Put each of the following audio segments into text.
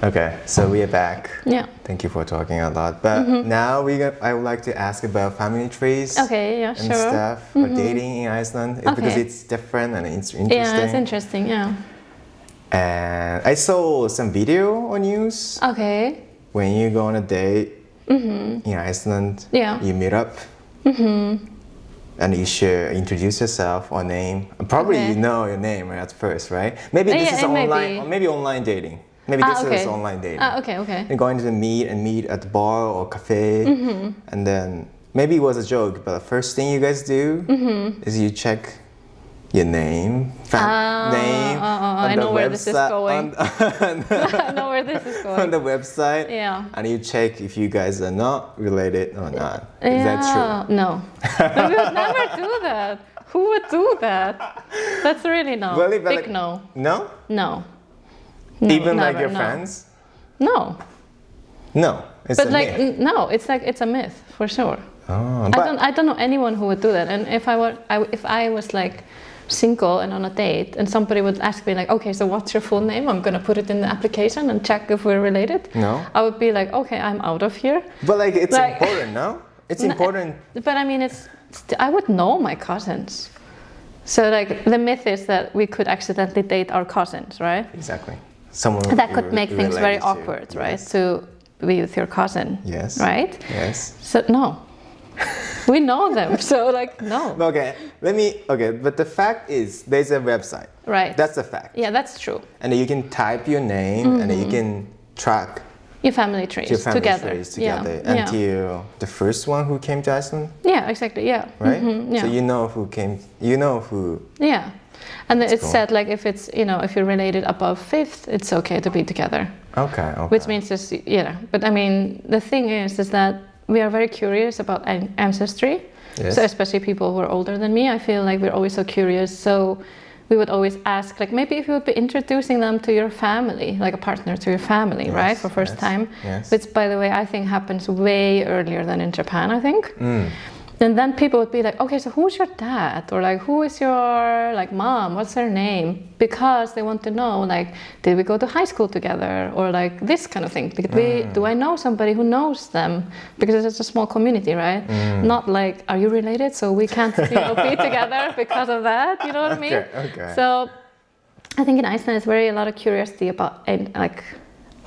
Okay, so we are back. Yeah. Thank you for talking a lot. But now I would like to ask about family trees. Okay, yeah, and sure. stuff or dating in Iceland because Okay. it's different and it's interesting. Yeah, it's interesting, yeah. And I saw some video on news Okay. when you go on a date in Iceland. Yeah. You meet up. And you should introduce yourself or name. Probably Okay. you know your name at first, right? Maybe this is it may online, be. or maybe online dating. Maybe this okay. is online dating. Okay. You're going to meet at the bar or cafe, and then maybe it was a joke, but the first thing you guys do is you check your name, name on I the know where this is website- going. I know where this is going. on the website, Yeah. and you check if you guys are not related or not. Is that true? No. We would never do that. Who would do that? That's really no. Really? But Big like- no. No? No. Even like never, your no. friends? No. No, it's But a like myth. no, it's a myth for sure. Oh, but I don't know anyone who would do that. And if I was like single and on a date and somebody would ask me like, okay, so what's your full name? I'm gonna put it in the application and check if we're related. No. I would be like, okay, I'm out of here. But like it's Like- important, no? It's important. But I mean, I would know my cousins. So like the myth is that we could accidentally date our cousins, right? Exactly. Someone That could make things very related to. awkward, right? Yes. To be with your cousin. Yes. Right? Yes. So no. We know them, so like no. Okay, but the fact is there's a website. Right. That's the fact. Yeah, that's true. And then you can type your name and then you can track Your family trees your family together. trees together Yeah. until the first one who came to Iceland, Yeah, exactly. Yeah. right? Yeah. So you know who came, you know who. Yeah. And then it's cool. said like if it's if you're related above fifth, it's okay to be together. Okay. Which means just but I mean the thing is that we are very curious about ancestry. Yes. So especially people who are older than me, I feel like we're always so curious. So we would always ask like maybe if you would be introducing them to your family, like a partner to your family, right? For first time. Yes. Which by the way I think happens way earlier than in Japan, I think. And then people would be like, okay, so who's your dad? Or like, who is your like mom? What's her name? Because they want to know, like, did we go to high school together? Or like this kind of thing. Because do I know somebody who knows them? Because it's a small community, right? Not like, are you related? So we can't be together because of that. You know what I mean? Okay. So I think in Iceland, it's very a lot of curiosity about like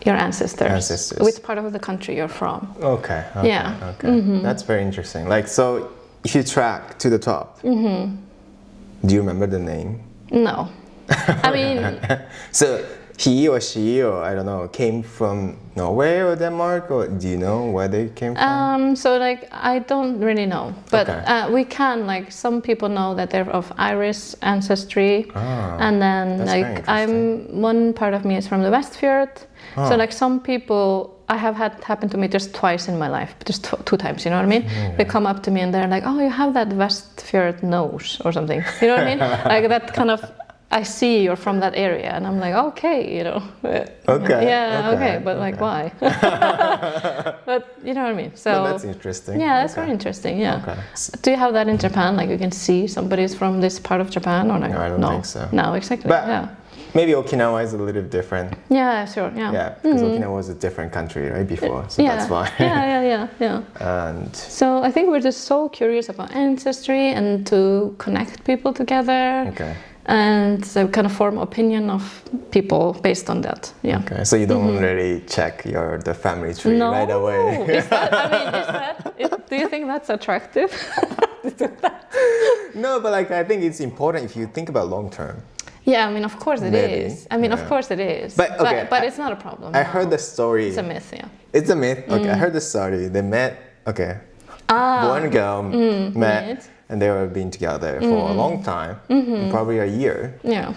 your ancestors. Which part of the country you're from. Okay. Yeah. Okay. That's very interesting. Like, so if you track to the top, do you remember the name? No. I mean, So he or she or I don't know came from Norway or Denmark, or do you know where they came from? so like I don't really know, but Okay. we can like some people know that they're of Irish ancestry, and then that's like very one part of me is from the Westfjord, so like some people I have had happen to me just twice in my life, just two times, you know what I mean? They come up to me and they're like, oh, you have that Westfjord nose or something, you know what I mean? Like that kind of. I see you're from that area, and I'm like, okay, Okay. but like, why? But you know what I mean. So Well, that's interesting. yeah, that's very interesting. Yeah. Okay. Do you have that in Japan? Like you can see somebody's from this part of Japan, or like? No, I don't think so. No, exactly. But yeah. maybe Okinawa is a little different. Yeah, sure. Yeah. Yeah, because Okinawa was a different country, right, before, so yeah. that's why. Yeah. And So I think we're just so curious about ancestry and to connect people together. okay. And so kind of form opinion of people based on that. Yeah. Okay, so you don't really check the family tree No. right away. Do you think that's attractive? No, but like I think it's important if you think about long term. Yeah, I mean, of course it Maybe, is. I mean, of course it is. But, okay, but it's not a problem. I heard the story. It's a myth, yeah. It's a myth. Okay, I heard the story. They met. Okay, boy and girl met, and they were being together for a long time, probably a year. Yeah.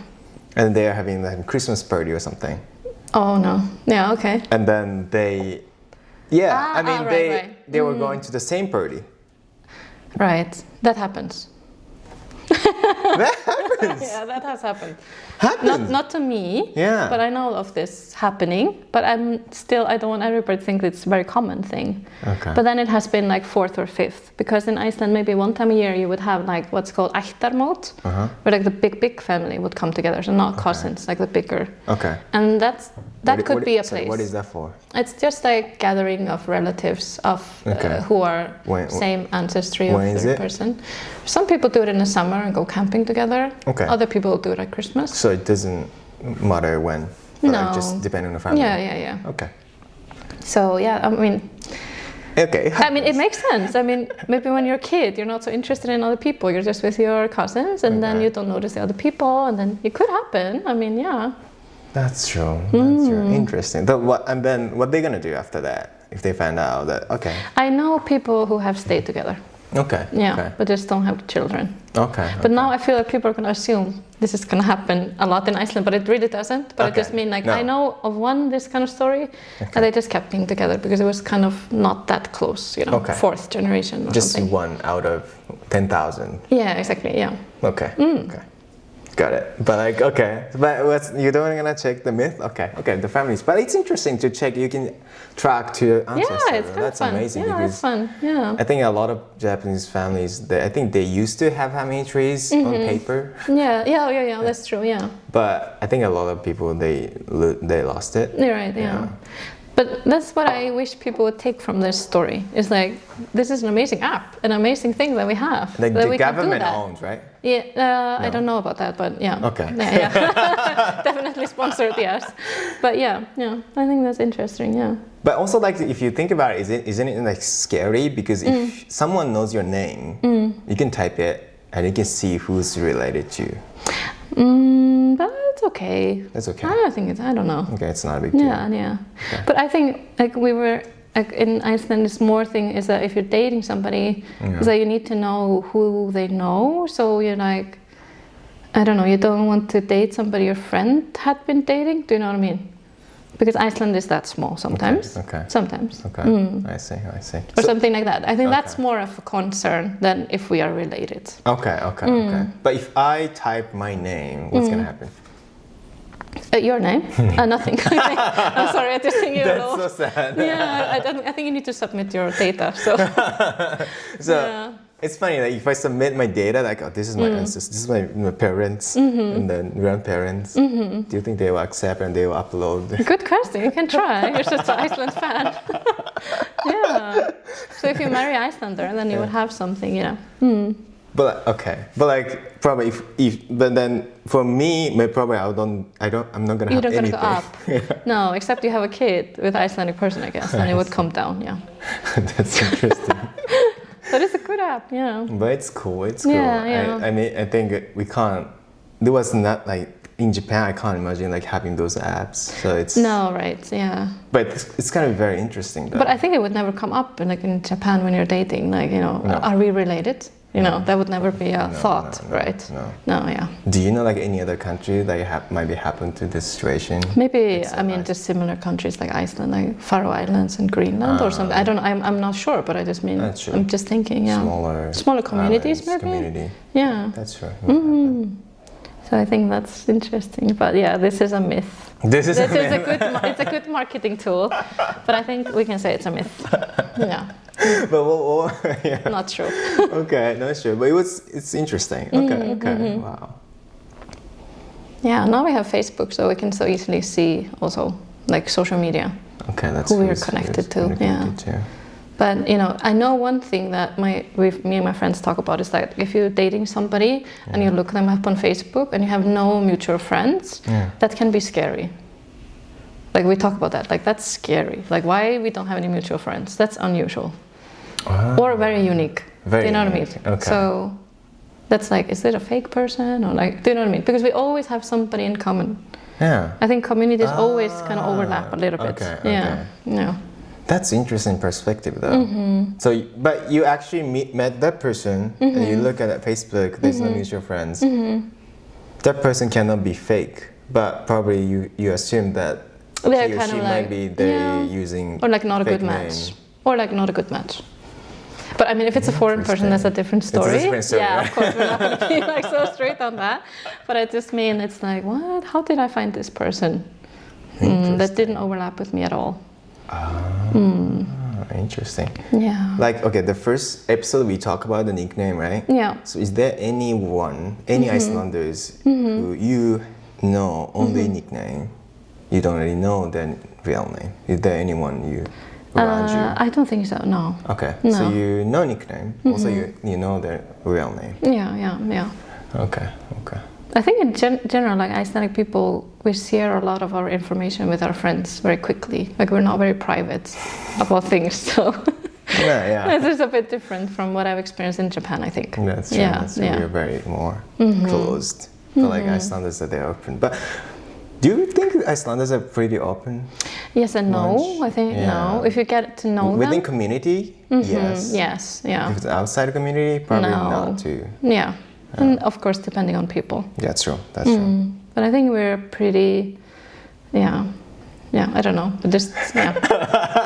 And they're having like a Christmas party or something. Oh no. Yeah. Okay. And then they, they were going to the same party. Right. That happens. That happens. happens. Yeah, that has happened. Happens. Not to me. Yeah. But I know of this happening. But I don't want everybody to think it's a very common thing. Okay. But then it has been like fourth or fifth, because in Iceland maybe one time a year you would have like what's called ættarmót, where like the big family would come together, so not cousins, like the bigger. Okay. And that could be a place. What is that for? It's just like gathering of relatives of who are same ancestry of the person. Some people do it in the summer and go camping together. Okay. Other people do it at Christmas. So it doesn't matter when. No. Like just depending on the family. Yeah. Okay. So yeah, I mean. Okay. I mean, it makes sense. I mean, maybe when you're a kid, you're not so interested in other people. You're just with your cousins, and then you don't notice the other people, and then it could happen. I mean, yeah. That's true. That's true. Interesting. And then what are they gonna do after that if they find out that? Okay. I know people who have stayed together. Okay. Yeah, okay. but just don't have children. Okay. But now I feel like people are gonna assume this is gonna happen a lot in Iceland, but it really doesn't. But I just mean like I know of one this kind of story, and they just kept being together because it was kind of not that close, you know, fourth generation or just something. Just one out of 10,000. Yeah, exactly. Yeah. Okay. Okay. Got it. But like, okay. But you don't gonna check the myth? Okay. The families. But it's interesting to check. You can track to your ancestors. Yeah, it's kind of fun. Amazing. Yeah, that's fun. Yeah. I think a lot of Japanese families, I think they used to have family trees on paper. Yeah. That's true. Yeah. But I think a lot of people they lost it. You're right. Yeah. But that's what I wish people would take from this story. It's like, this is an amazing app, an amazing thing that we have. Like that the we government owns, right? Yeah, I don't know about that, but yeah. Okay. Yeah. Definitely sponsored, yes. But yeah, I think that's interesting, yeah. But also, like, if you think about it, isn't it like scary? Because if someone knows your name, you can type it and you can see who's related to you. But it's okay. It's okay. I don't know. Okay, it's not a big deal. Yeah. Okay. But I think like we were like in Iceland, this more thing is that if you're dating somebody, is that you need to know who they know. So you're like, I don't know, you don't want to date somebody your friend had been dating. Do you know what I mean? Because Iceland is that small sometimes. Okay. Sometimes. Okay. I see. Or something like that. I think that's more of a concern than if we are related. Okay. But if I type my name, what's gonna happen? Your name? Nothing. I'm sorry, I just think you know. That's so sad. Yeah, I think you need to submit your data. So. It's funny, like if I submit my data, like, oh, this is my ancestors, this is my parents, and then grandparents. Do you think they will accept and they will upload? Good question. You can try. You're such an Iceland fan. Yeah. So if you marry Icelander, then you would have something, you know. But like probably but then for me, probably I'm not gonna have anything. You're not gonna go up. No, except you have a kid with Icelandic person, I guess, then it would come down. Yeah. That's interesting. But it's a good app, yeah. But it's cool. It's cool. Yeah. I mean, I think we can't. There was not like in Japan. I can't imagine like having those apps. So it's no, right, yeah. But it's kind of very interesting, though. But I think it would never come up like in Japan when you're dating. Like, you know, are we related? You know, that would never be a thought, right? No, yeah. Do you know like any other country that might be happened to this situation? Maybe, I mean, just similar countries like Iceland, like Faroe Islands and Greenland or something. I don't know, I'm not sure, but I just mean, I'm just thinking, Smaller communities, maybe? Community. Yeah. That's true. So I think that's interesting, but yeah, this is a myth. This is it's a good marketing tool, but I think we can say it's a myth. Yeah. But yeah. Not true. Okay, not sure, but it's interesting. Okay. Wow. Yeah, now we have Facebook, so we can so easily see also like social media. Okay, that's who we're connected to. Yeah. But you know, I know one thing that me and my friends talk about is that if you're dating somebody and you look them up on Facebook and you have no mutual friends, that can be scary. Like we talk about that, like that's scary. Like why we don't have any mutual friends? That's unusual. Or very unique. Do you know what I mean? Okay. So that's like, is it a fake person or like, do you know what I mean? Because we always have somebody in common. Yeah. I think communities always kind of overlap a little bit. Okay. Yeah. That's interesting perspective though. So, but you actually met that person and you look at Facebook, there's no mutual friends. That person cannot be fake, but probably you assume that they're he or kind she of might like, be using or like not a fake good match. Or like not a good match. But I mean, if it's a foreign person, that's a different story. It's a different story, yeah, right? of course, we're not going to be like so straight on that. But I just mean, it's like, what? How did I find this person? That didn't overlap with me at all. Interesting. Yeah. Like, okay, the first episode we talk about the nickname, right? Yeah. So is there any Icelanders who you know only nickname? You don't really know their real name. Is there anyone you around you? I don't think so, no. Okay, No. so you know nickname, also you know their real name. Yeah. Okay. I think in general, like Icelandic people, we share a lot of our information with our friends very quickly. Like we're not very private about things, so Yeah. it's a bit different from what I've experienced in Japan, I think. That's true. Yeah, That's true. yeah. We're very more closed. But like Icelanders, that they're open. But do you think Icelanders are pretty open? Yes and no. Much? I think Yeah. no. If you get to know Within them, community, yes. yes, yeah, If it's outside the community, probably No. not too. yeah, and of course depending on people. That's true. That's true. But I think we're pretty, yeah, I don't know, just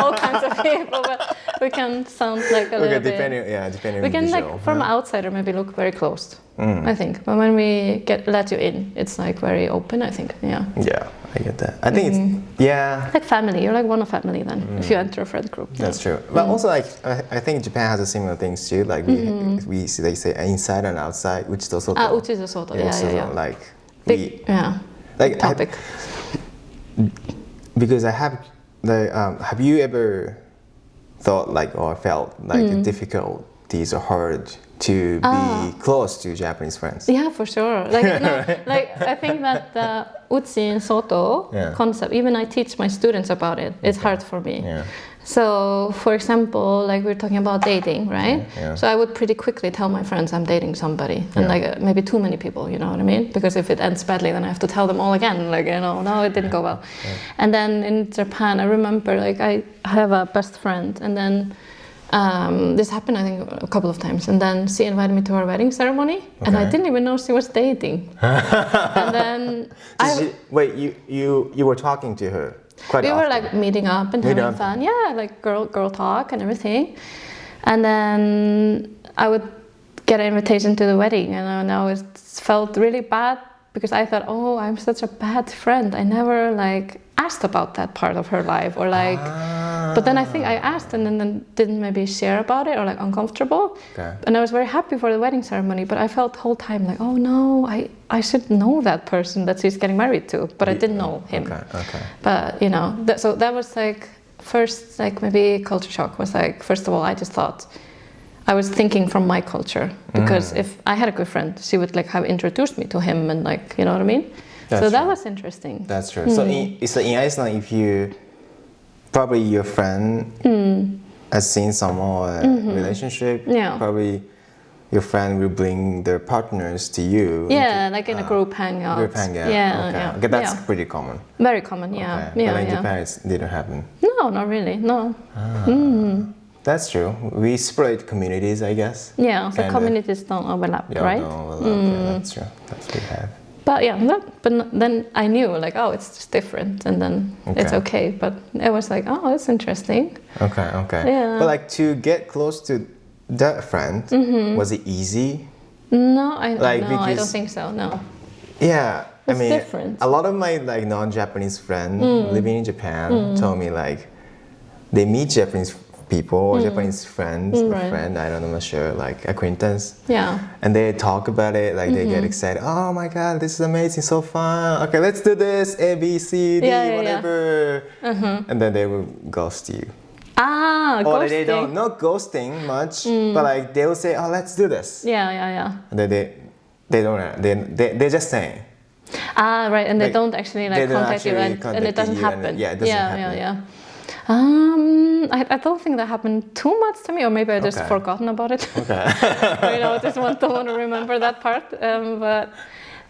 all kinds of people, but we can sound like a little bit. Depending We on can visual. like from an outsider maybe look very closed. I think, but when we let you in, it's like very open. I think, yeah. Yeah, I get that. I think it's Like family, you're like one of family then. If you enter a friend group. That's true. But also, like, I think Japan has a similar things too. Like we they say inside and outside, which is also Uchi is soto. Yeah. like Big, like topic. because I have like have you ever thought like or felt like difficulties or hard to be close to Japanese friends? Yeah, for sure. Like, like I think that the Uchi and Soto concept, even I teach my students about it, it's hard for me. Yeah. So, for example, like we're talking about dating, right? Yeah. So I would pretty quickly tell my friends I'm dating somebody, and like maybe too many people, you know what I mean? Because if it ends badly, then I have to tell them all again, like, you know, no, it didn't go well. And then in Japan, I remember, like, I have a best friend, and then this happened, I think, a couple of times, and then she invited me to her wedding ceremony, and I didn't even know she was dating. And then you were talking to her quite we often. were like meeting up and having fun, like girl talk and everything. And then I would get an invitation to the wedding, and I always felt really bad because I thought, oh, I'm such a bad friend. I never like asked about that part of her life, or like. But then I think I asked and then didn't maybe share about it, or like uncomfortable. Okay. And I was very happy for the wedding ceremony, but I felt the whole time like, oh no, I should know that person that she's getting married to, but I didn't know him. Okay. But you know, so that was like first, like maybe culture shock was like, first of all, I just thought I was thinking from my culture, because if I had a good friend, she would like have introduced me to him, and like, you know what I mean? So that was interesting. That's true. So in Iceland, if you probably your friend has seen some more relationship, probably your friend will bring their partners to you. Yeah, like in a group hangout. Okay, that's pretty common. Very common, yeah. Okay. But in Japan, it didn't happen. No, not really, no. That's true. We separate communities, I guess. Yeah, so communities don't overlap, right? Don't overlap. Yeah, that's true. That's what we have. But yeah, then I knew like, oh, it's just different, and then it's okay. But it was like, oh, that's interesting. Okay. Yeah. But like to get close to that friend, was it easy? No, I don't think so. No. Yeah, It's I mean, different. a lot of my like non-Japanese friends living in Japan told me like they meet Japanese people or Japanese friends or friend, I don't know, I'm not sure, like acquaintance. Yeah. And they talk about it, like they get excited. Oh my God, this is amazing, so fun. Okay, let's do this, A, B, C, D, whatever. And then they will ghost you. Ah, or ghosting. they don't, not ghosting much, but like they will say, oh, let's do this. Yeah. And then they don't, they're just saying. Ah, right, and they Like, don't actually like they don't contact you, actually and contact it doesn't you, happen. and it doesn't happen. Yeah. I don't think that happened too much to me, or maybe I just forgotten about it. Okay. You know, I just don't want to remember that part. But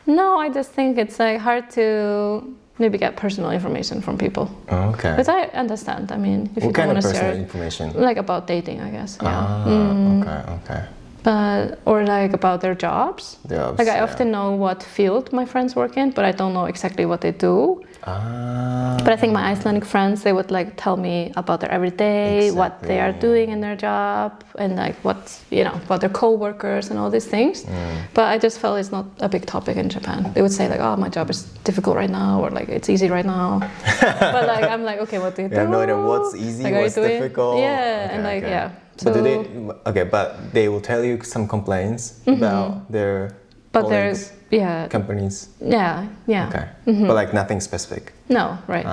no, I just think it's like hard to maybe get personal information from people. Okay. But I understand. I mean, if what you kind don't of want to personal share, information? like about dating, I guess. Yeah. Okay. But or like about their jobs. Jobs, Like I often know what field my friends work in, but I don't know exactly what they do. But I think my Icelandic friends, they would like tell me about their everyday, what they are doing in their job, and like what, you know, about their co-workers and all these things. But I just felt it's not a big topic in Japan. They would say like, oh, my job is difficult right now, or like it's easy right now. But like I'm like, okay, what do you do? You have no idea what's easy, like, what's difficult. Yeah, and like yeah. So do they? Okay, but they will tell you some complaints about their colleagues, companies. Yeah. Okay, but like nothing specific. No, right.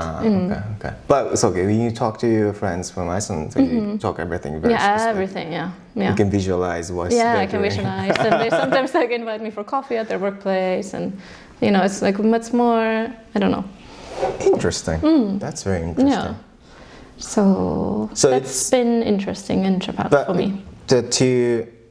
Okay. But it's okay when you talk to your friends from Iceland. So you talk everything very specific. Everything. Yeah. You can visualize what's they're I can doing. visualize, and they sometimes like invite me for coffee at their workplace, and you know, it's like much more. I don't know. Interesting. That's very interesting. Yeah. So that's been interesting in Japan for me.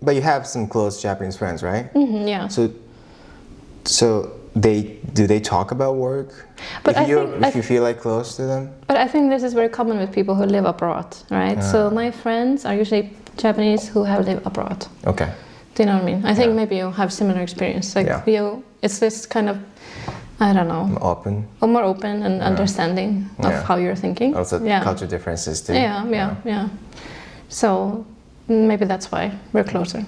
But you have some close Japanese friends, right? Yeah. So do they talk about work? But if you feel like close to them? But I think this is very common with people who live abroad, right? So my friends are usually Japanese who have lived abroad. Okay. Do you know what I mean? I think maybe you have similar experience. Like it's this kind of, I don't know. More open and understanding of how you're thinking. Also culture differences too. Yeah. So maybe that's why we're closer.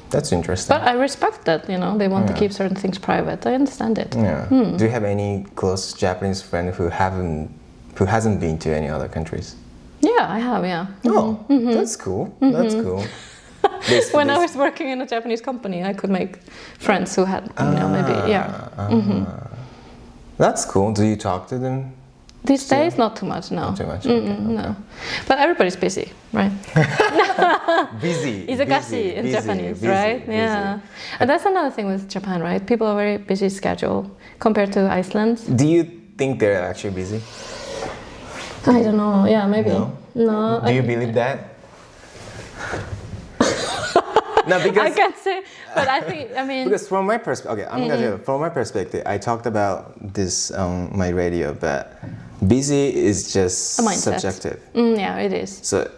That's interesting. But I respect that, you know, they want to keep certain things private. I understand it. Yeah. Do you have any close Japanese friend who hasn't been to any other countries? Yeah, I have, yeah. Oh, that's cool. That's cool. When I was working in a Japanese company, I could make friends who had, you know, maybe, That's cool. Do you talk to them? These days, not too much, no. Not too much? No. But everybody's busy, right? Busy. Izagashi in Japanese, right? Yeah. And that's another thing with Japan, right? People are very busy schedule compared to Iceland. Do you think they're actually busy? I don't know. Yeah, maybe. No. Do you believe that? No, because I can't say, but I think, I mean... Because from my perspective, okay, I'm gonna tell you, from my perspective, I talked about this on my radio, but busy is just subjective. Yeah, it is. So,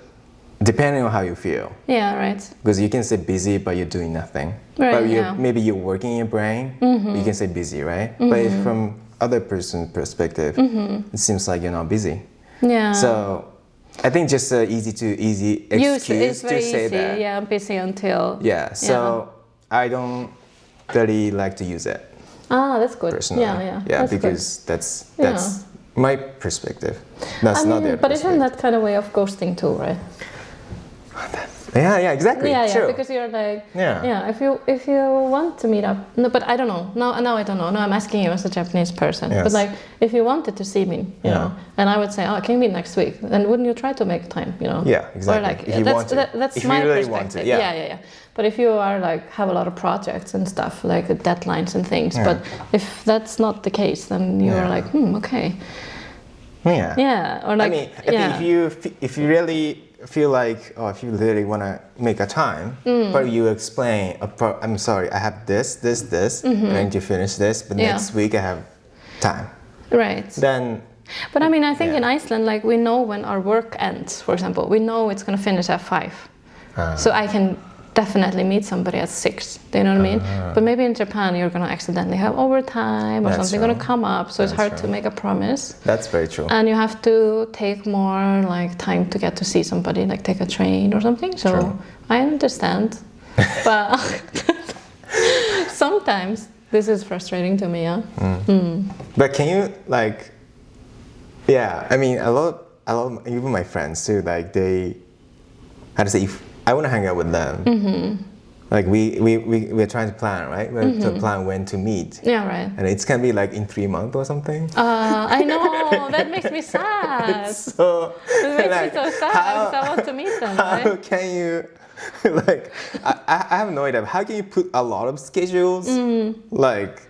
depending on how you feel. Yeah, right. Because you can say busy, but you're doing nothing. Right, but maybe you're working in your brain, you can say busy, right? But if from other person's perspective, it seems like you're not busy. Yeah. So, I think just an easy excuse to say that. Yeah, I'm busy until... Yeah, so I don't really like to use it. Ah, that's good. Personally. Yeah. Yeah, because that's my perspective. That's not their perspective. But isn't that kind of way of ghosting too, right? Yeah, exactly. Yeah, because you're like, if you want to meet up, no, but I don't know. Now I don't know. No, I'm asking you as a Japanese person. Yes. But like, if you wanted to see me, you know, and I would say, oh, can you meet next week? Then wouldn't you try to make time, you know? Yeah, exactly. Or like, if you want to. That's if my you really perspective. Want to, Yeah. But if you are like have a lot of projects and stuff, like deadlines and things, but if that's not the case, then you're like, okay. Yeah. Yeah. Or like, I mean, I think if you really feel like, if you really want to make a time, but you explain, I'm sorry, I have this, I'm going to finish this, but next week I have time. Right. Then. But I mean, I think in Iceland, like we know when our work ends, for example, we know it's going to finish at 5. So I can definitely meet somebody at 6. Do you know what I mean? But maybe in Japan you're going to accidentally have overtime or something going to come up, so it's hard to make a promise. That's very true. And you have to take more like time to get to see somebody, like take a train or something. So I understand, but sometimes this is frustrating to me. But can you like? Yeah, I mean, a lot even my friends too. Like they, how to say, if I want to hang out with them. Like we're trying to plan, right? We're to plan when to meet. Yeah, right. And it's gonna be like in 3 months or something. I know, that makes me sad. It makes me so sad because I want to meet them. How can you, like, I have no idea. How can you put a lot of schedules like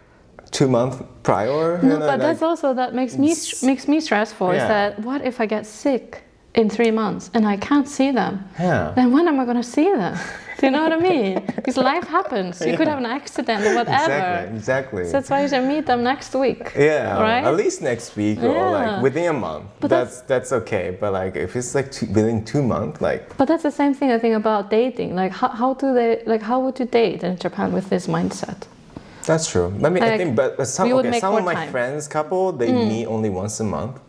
2 months prior? No, but that's also, that makes me stressful. Is that what if I get sick in 3 months and I can't see them? Yeah. Then when am I going to see them? Do you know what I mean? Because life happens. You could have an accident or whatever. Exactly. So that's why you should meet them next week. Yeah. Right? At least next week or like within a month. But that's okay. But like if it's like within 2 months, like. But that's the same thing I think about dating. Like how would you date in Japan with this mindset? That's true. I mean, I think, but some, we would okay, make some of more my time. friends couple, they meet only once a month.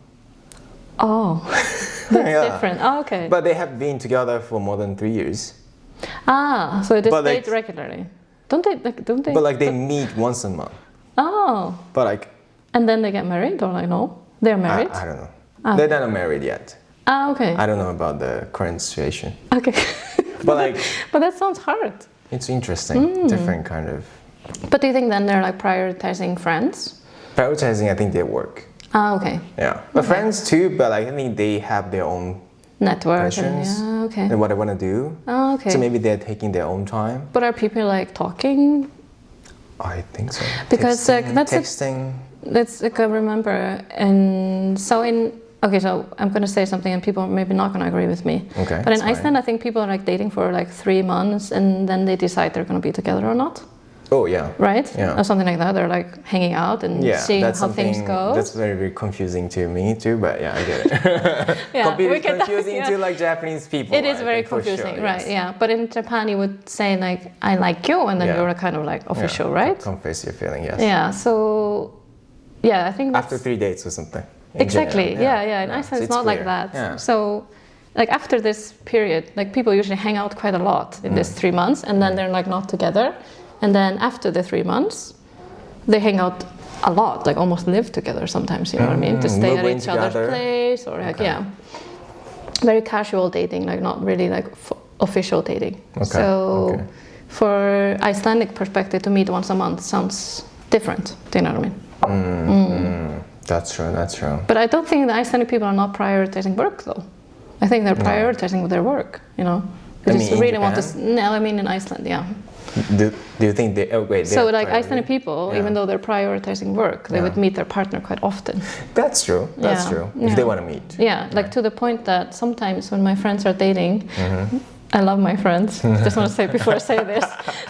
Oh, that's Yeah. different. Oh, okay. But they have been together for more than 3 years. So they But, date like- regularly. Don't they? But like they meet once a month. Oh, But like, and then they get married or like no? They're married? I don't know. Ah, They're not married yet. Okay. I don't know about the current situation. Okay. But like, But that sounds hard. it's interesting. Different kind of But do you think then they're like prioritizing friends? prioritizing. I think they work. Okay. Yeah, but friends too. But like, I think they have their own Network. passions Yeah, okay. and what they want to do. Okay. So maybe they're taking their own time. But are people like talking? I think so. Because, like, that's a- texting. That's like I remember, and so I'm gonna say something, and people are maybe not gonna agree with me. Okay. But in that's fine. Iceland, I think people are like dating for like 3 months, and then they decide they're gonna be together or not, Oh yeah. right? Yeah. Or something like that. They're like hanging out and Yeah, seeing that's how things something go. that's very, very confusing to me too. But yeah, I get it. Yeah, Completely we get that, confusing yeah. to like Japanese people. It is I very think, for confusing, sure, right? yes. Yeah. But in Japan, you would say like "I like you," and then Yeah. you're kind of like official, Yeah, right? Confess your feeling. Yes. Yeah. So, yeah, I think that's After 3 dates or something. In exactly. general, Yeah. In Iceland, So it's not like clear. that. Yeah. So, like after this period, like people usually hang out quite a lot in this 3 months, and then they're like not together, and then after the 3 months, they hang out a lot, like almost live together sometimes. You know what I mean? To stay at Moving each other's together. place, or like Okay. very casual dating, like not really like official dating. Okay, So, okay. for Icelandic perspective, to meet once a month sounds different. Do you know what I mean? That's true. That's true. But I don't think the Icelandic people are not prioritizing work, though. I think they're prioritizing their work. You know, they I just mean, in really want to. Japan? No, I mean in Iceland, yeah. Do you think they? Oh wait. So they're like priority? Icelandic people, Yeah. even though they're prioritizing work, they Yeah. would meet their partner quite often. That's true. That's Yeah, true. yeah. If they want to meet. Yeah, like to the point that sometimes when my friends are dating, Mm-hmm. I love my friends. Just want to say before I say this,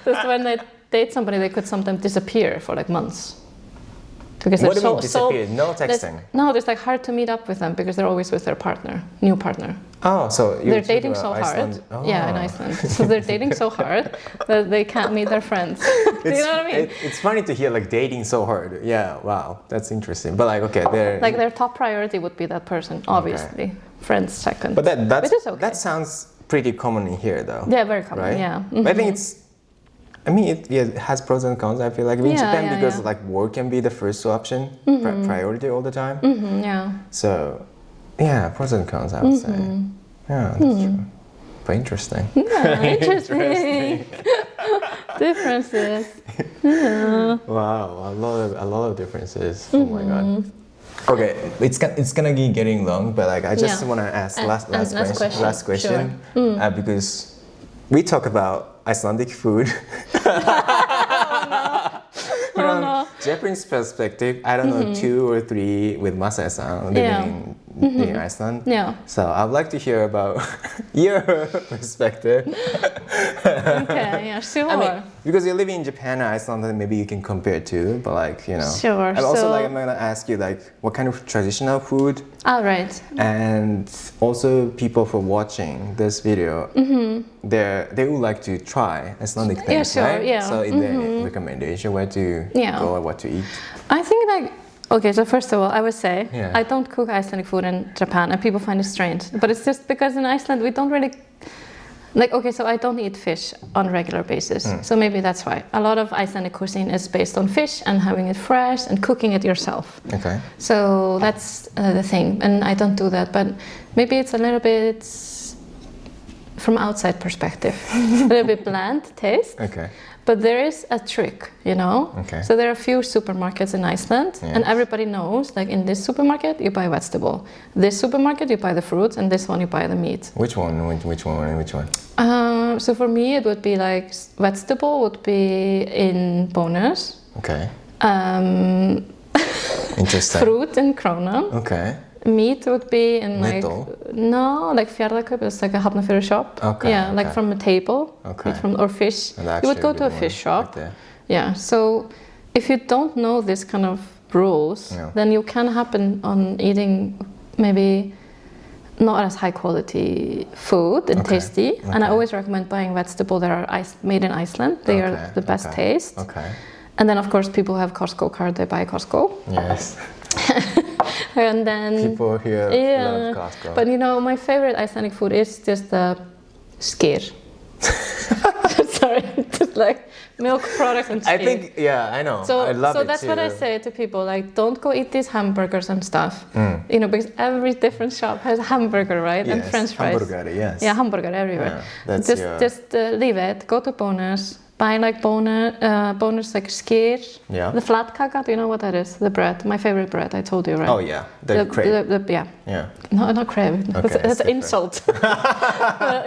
that when they date somebody, they could sometimes disappear for like months. Because What do they're you mean disappear? No texting. No, it's like hard to meet up with them because they're always with their partner, new partner. Oh, so They're dating so hard. Yeah, in Iceland. So they're dating so hard that they can't meet their friends. Do you know what I mean? It's funny to hear like dating so hard. Yeah, wow, that's interesting. But like, okay, they're Like their top priority would be that person, obviously. Friends second. But that's Which is okay. that sounds pretty common in here, though. Yeah, very common. Right? Yeah. But I think it's. I mean, it has pros and cons. I feel like in Yeah, Japan yeah, because yeah. like work can be the first option, priority all the time. Yeah. So, yeah, pros and cons. I would say. Yeah, that's true. But interesting. Yeah, interesting. Differences. Wow, a lot of differences. Oh my god. Okay, it's gonna be getting long, but like I just Yeah. want to ask Last last question, Sure. Because we talk about Icelandic food. From Japanese perspective, I don't know 2 or 3 with Masaya-san living in Iceland. Yeah. So I'd like to hear about your perspective. Okay, yeah, sure. I mean, because you're living in Japan and Iceland, then maybe you can compare too. But like, you know, Sure, And also, so- like, I'm gonna ask you like, what kind of traditional food, All right. and also people for watching this video, they would like to try Icelandic things, sure, right? yeah. So, is there any recommendation where to Yeah. go or what to eat? I think like okay, so first of all, I would say Yeah. I don't cook Icelandic food in Japan, and people find it strange. But it's just because in Iceland we don't really like. Okay, so I don't eat fish on a regular basis, so maybe that's why. A lot of Icelandic cuisine is based on fish and having it fresh and cooking it yourself. Okay. So that's the thing, and I don't do that. But maybe it's a little bit from outside perspective, a little bit bland taste. Okay. But there is a trick, you know? Okay. So there are a few supermarkets in Iceland, and Yes. everybody knows, like in this supermarket, you buy vegetable. This supermarket, you buy the fruits, and this one, you buy the meat. Which one? Which one? So for me, it would be like vegetable would be in bonus, Okay. um, Interesting. fruit in krona, Okay. meat would be in like, Netto? no, like Fjarðarkaup, it's like a Hafnarfjörður shop. Okay, Yeah, like okay. from a table, Okay. meat from, or fish. And You would actually go a to a good fish one shop. right there. Yeah, so if you don't know this kind of rules, Yeah. then you can happen on eating maybe not as high quality food and Okay, tasty. And I okay. always recommend buying vegetables that are made in Iceland. They are Okay, the best okay, taste. Okay. And then of course people who have Costco card, they buy Costco. Yes. And then People here love Costco. But you know, my favorite Icelandic food is just the skyr. Sorry, just like milk products and skyr. I think, yeah, I know. I love it So that's too. what I say to people, like, don't go eat these hamburgers and stuff. You know, because every different shop has hamburger, right? Yes, and French fries. Hamburger, yes. Yeah, hamburger everywhere. Yeah, that's just leave it, go to Bonus, buy like Bonus like skyr. Yeah. The flatkaka, do you know what that is? The bread, my favorite bread, I told you, right? Oh yeah, the crepe. Yeah. Yeah. No, not crepe. Okay, That's an different. insult.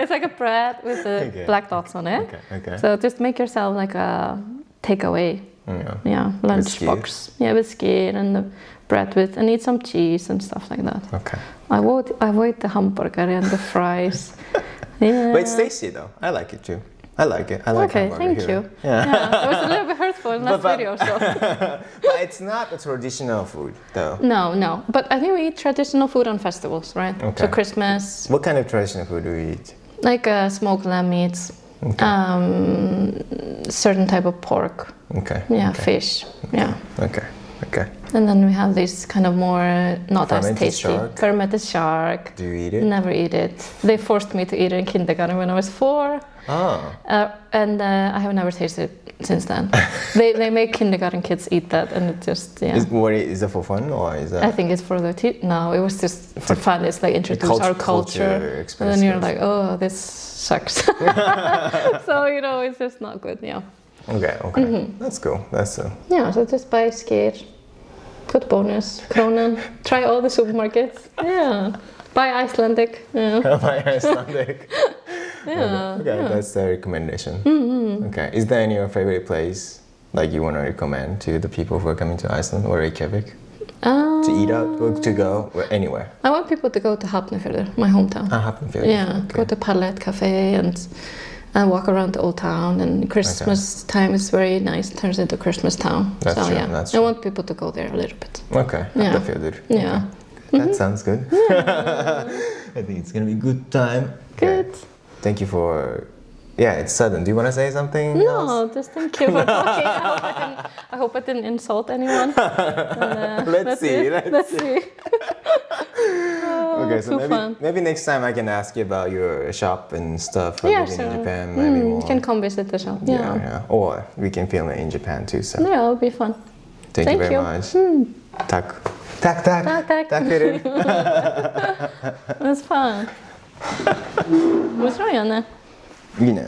It's like a bread with the black dots on it. Okay. So just make yourself like a takeaway. Yeah. Lunchbox. Yeah, with skyr and the bread with, and eat some cheese and stuff like that. Okay. Avoid the hamburger and the fries. Yeah. But it's tasty though. I like it too. I like it. I like hamburger thank here. you. Yeah. It was a little bit hurtful in that video, so. But it's not a traditional food though. No. But I think we eat traditional food on festivals, right? Okay. So Christmas. What kind of traditional food do we eat? Like smoked lamb meats. Certain type of pork. Okay. Yeah, okay. fish. Yeah. Okay. And then we have this kind of more not as Fermented tasty shark? fermented shark. Do you eat it? Never eat it. They forced me to eat it in kindergarten when I was 4. Oh. And I have never tasted it since then. they make kindergarten kids eat that, and it just Is that for fun or is that? I think it's for the No, it was just for fun. It's like introduce our culture. And then you're like, oh, this sucks. So you know, it's just not good. Yeah. Okay. That's cool. Yeah. So just buy skyr. Good Bonus, Kronan. Try all the supermarkets. Yeah. Buy Icelandic. Yeah. Buy Icelandic. Yeah. Okay, that's the recommendation. Okay. Is there any favorite place like you want to recommend to the people who are coming to Iceland or Reykjavik? To eat out or to go or anywhere? I want people to go to Hafnarfjörður, my hometown. Hafnarfjörður. Yeah. Okay. Go to Palette Cafe and walk around the old town, and Christmas time is very nice. Turns into Christmas town. That's so true, yeah, that's I true. want people to go there a little bit. Okay. Yeah. Hafnarfjörður. Yeah. Okay. That sounds good. I think it's gonna be a good time. Good. Okay. Thank you for. Yeah, it's sudden. Do you want to say something else? No, just thank you for talking. I hope I didn't insult anyone. And, Let's see. Let's see. Okay, so maybe next time I can ask you about your shop and stuff living in Japan. Maybe more. You can come visit the shop. Yeah. Or we can film it in Japan too. So. Yeah, it'll be fun. Thank you very much. Tack. Tack för det. It was fun. 面白いよね。いいね。